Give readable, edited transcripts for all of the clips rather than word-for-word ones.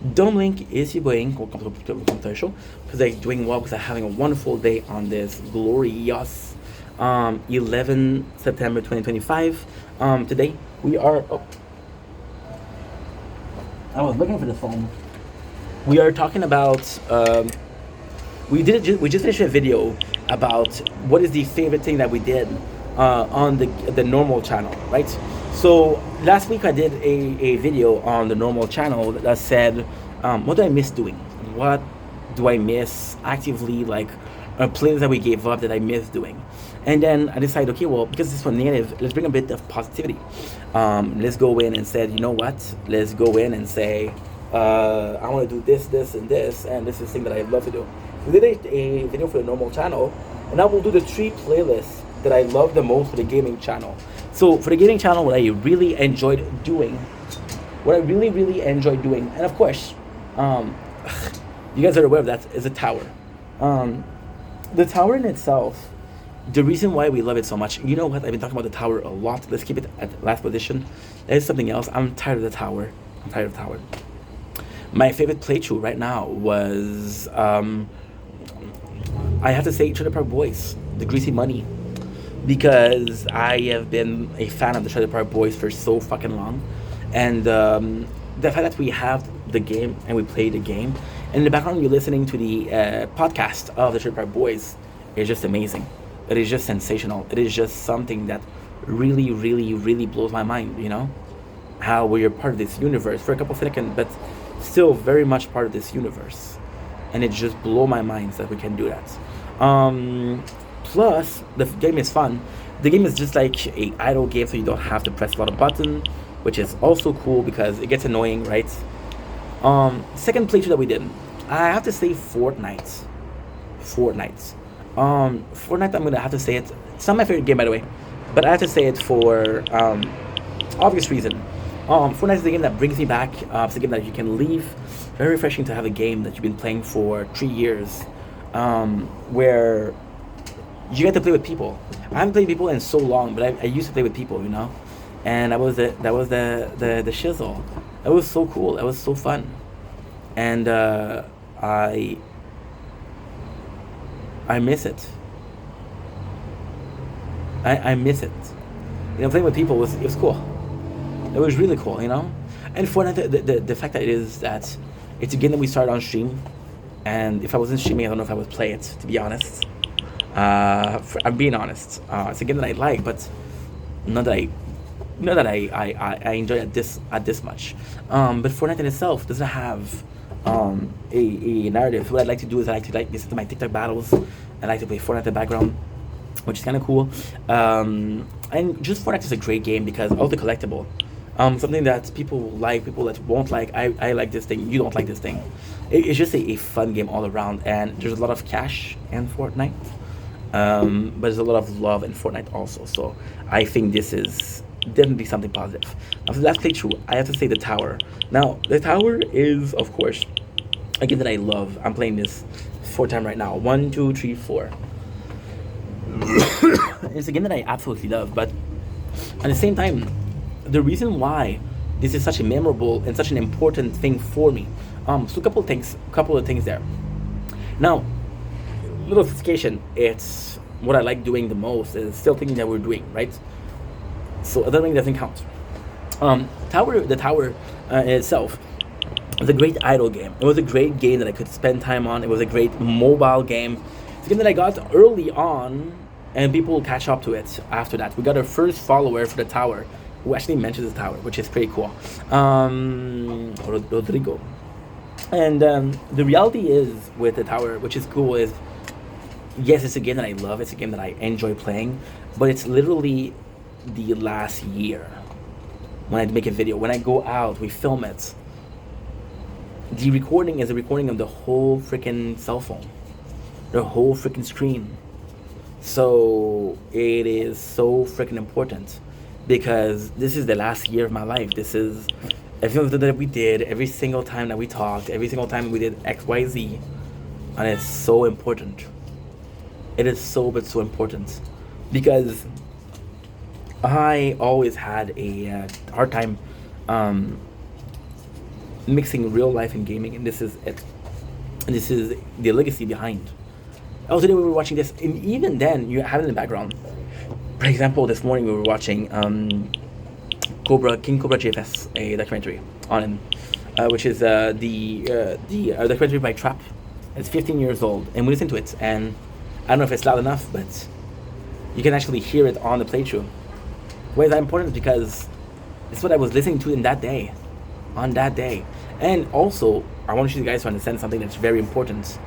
Domlink is your boy. Welcome to the show. Because I'm doing well because I'm having a wonderful day on this glorious 11 September 2025. Today we are. Oh, I was looking for the phone. We are talking about. We just finished a video about what is the favorite thing that we did on the normal channel, right? So last week I did a video on the normal channel that said, what do I miss doing? What do I miss actively, like a playlist that we gave up that I miss doing? And then I decided, okay, well, because this one negative, let's bring a bit of positivity. Let's go in and said, you know what? Let's go in and say, I want to do this, this, and this is the thing that I love to do. We did a video for the normal channel, and I will do the 3 playlists that I love the most for the gaming channel. So for the gaming channel, what I really enjoyed doing, and of course, you guys are aware of that, is a tower. The tower in itself, the reason why we love it so much, you know what, I've been talking about the tower a lot. Let's keep it at last position. That is something else. I'm tired of the tower. My favorite playthrough right now was, I have to say, Trailer Park Boys, the Greasy Money, because I have been a fan of the Trailer Park Boys for so fucking long, and the fact that we have the game and we play the game, and in the background you're listening to the podcast of the Trailer Park Boys, is just amazing. It is just sensational. It is just something that really, really, really blows my mind. You know, how we're part of this universe for a couple seconds, but still very much part of this universe, and it just blow my mind that we can do that. Plus, the game is fun. The game is just like a idle game, so you don't have to press a lot of buttons, which is also cool because it gets annoying, right? Second playthrough that we did, I have to say Fortnite. Fortnite, I'm gonna have to say it. It's not my favorite game, by the way, but I have to say it for obvious reason. Fortnite is a game that brings me back. It's a game that you can leave. Very refreshing to have a game that you've been playing for 3 years, where you get to play with people. I haven't played with people in so long, but I used to play with people, you know, and that was the shizzle. It was so cool. It was so fun, and I miss it. I miss it. You know, playing with people was cool. It was really cool, you know. And Fortnite, the fact that it's a game that we started on stream, and if I wasn't streaming, I don't know if I would play it, to be honest. I'm being honest. It's a game that I like, but not that I enjoy it this much. But Fortnite in itself doesn't have a narrative. What I like to do is I like to listen to my TikTok battles. I like to play Fortnite in the background, which is kind of cool. And just Fortnite is a great game because of the collectible. Something that people like, people that won't like. I like this thing, you don't like this thing. It's just a fun game all around, and there's a lot of cash in Fortnite. But there's a lot of love in Fortnite also. So I think this is definitely something positive. Now for the last playthrough, I have to say the tower. Now the tower is, of course, a game that I love. I'm playing this 4 times right now. 1, 2, 3, 4. It's a game that I absolutely love, but at the same time, the reason why this is such a memorable and such an important thing for me. So a couple of things there. Now, little sophistication. It's what I like doing the most. Is still thinking that we're doing right. So other thing doesn't count. The tower in itself was a great idle game. It was a great game that I could spend time on. It was a great mobile game. It's a game that I got early on, and people will catch up to it after that. We got our first follower for the tower, who actually mentions the tower, which is pretty cool. Rodrigo. And the reality is with the tower, which is cool, is yes, it's a game that I love. It's a game that I enjoy playing, but it's literally the last year when I make a video. When I go out, we film it. The recording is a recording of the whole freaking cell phone, the whole freaking screen. So it is so freaking important because this is the last year of my life. This is everything that we did, every single time that we talked, every single time we did XYZ, and it's so important. It is so, but so important because I always had a hard time mixing real life and gaming, and this is it. And this is the legacy behind. Oh, today we were watching this, and even then you have it in the background. For example, this morning we were watching King Cobra JFS, a documentary on him, which is the documentary by Trap. It's 15 years old, and we listen to it, and I don't know if it's loud enough, but you can actually hear it on the playthrough. Why is that important? Because it's what I was listening to in that day, on that day. And also, I want you guys to understand something that's very important.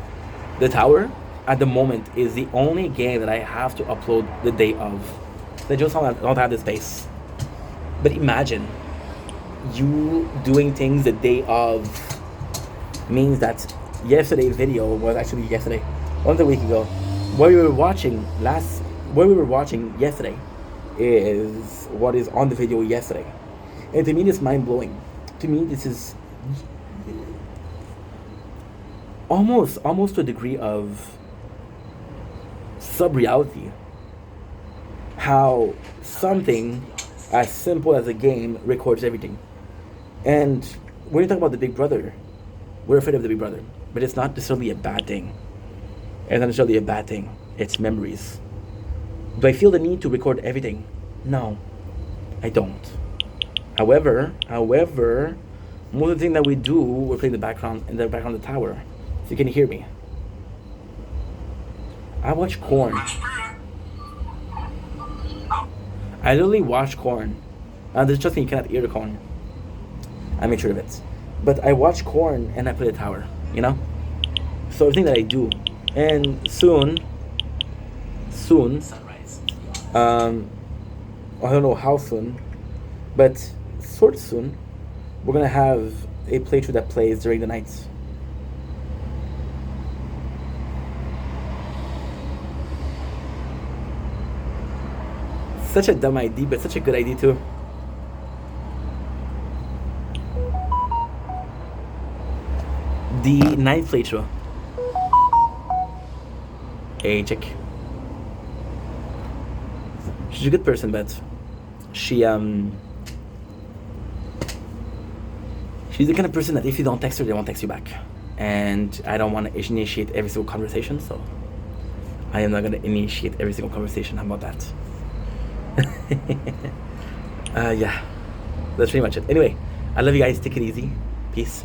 The Tower, at the moment, is the only game that I have to upload the day of. They just don't have the space. But imagine you doing things the day of means that yesterday's video was actually yesterday, 1 week ago. What we were watching yesterday is what is on the video yesterday. And to me, this is mind-blowing. To me, this is almost to a degree of sub-reality. How something as simple as a game records everything. And when you talk about the Big Brother, we're afraid of the Big Brother. But it's not necessarily a bad thing. It's not necessarily a bad thing. It's memories. Do I feel the need to record everything? No, I don't. However, most of the things that we do, we're playing in the background of the tower. So you can hear me. I watch Korn. I literally watch Korn. There's just me, you cannot hear the Korn. I made sure of it. But I watch Korn and I play the tower, you know? So everything that I do. And soon, Sunrise. I don't know how soon, but sort of soon, we're gonna have a playthrough that plays during the night. Such a dumb idea, but such a good idea too. The night playthrough. Hey, chick. She's a good person, but she's the kind of person that if you don't text her, they won't text you back. And I don't want to initiate every single conversation, so I am not going to initiate every single conversation. How about that? Yeah, that's pretty much it. Anyway, I love you guys. Take it easy. Peace.